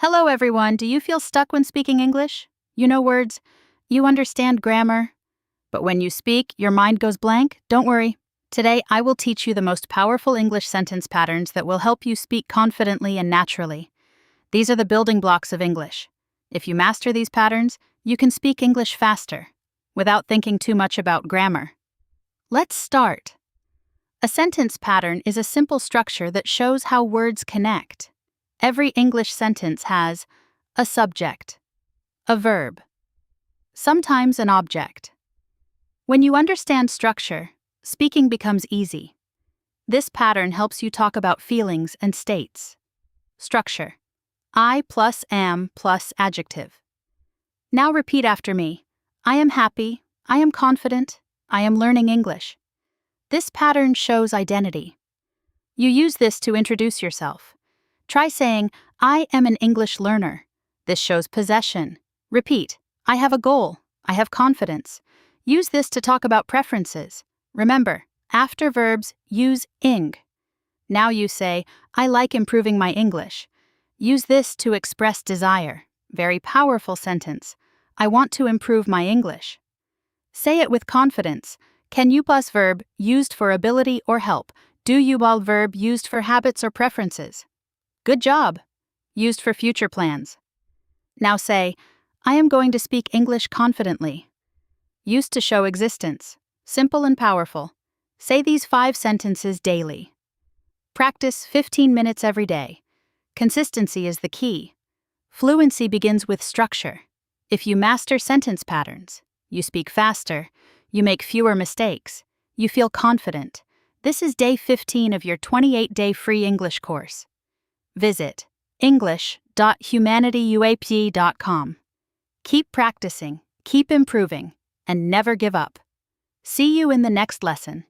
Hello everyone, do you feel stuck when speaking English? You know words, you understand grammar, but when you speak, your mind goes blank? Don't worry. Today, I will teach you the most powerful English sentence patterns that will help you speak confidently and naturally. These are the building blocks of English. If you master these patterns, you can speak English faster, without thinking too much about grammar. Let's start. A sentence pattern is a simple structure that shows how words connect. Every English sentence has a subject, a verb, sometimes an object. When you understand structure, speaking becomes easy. This pattern helps you talk about feelings and states. Structure: I plus am plus adjective. Now repeat after me. I am happy, I am confident, I am learning English. This pattern shows identity. You use this to introduce yourself. Try saying, I am an English learner. This shows possession. Repeat, I have a goal, I have confidence. Use this to talk about preferences. Remember, after verbs, use ing. Now you say, I like improving my English. Use this to express desire. Very powerful sentence. I want to improve my English. Say it with confidence. Can you plus verb used for ability or help? Do you while verb used for habits or preferences? Good job! Used for future plans. Now say, I am going to speak English confidently. Used to show existence. Simple and powerful. Say these 5 sentences daily. Practice 15 minutes every day. Consistency is the key. Fluency begins with structure. If you master sentence patterns, you speak faster, you make fewer mistakes, you feel confident. This is day 15 of your 28-day free English course. Visit english.humanityuapd.com. Keep practicing, keep improving, and never give up. See you in the next lesson.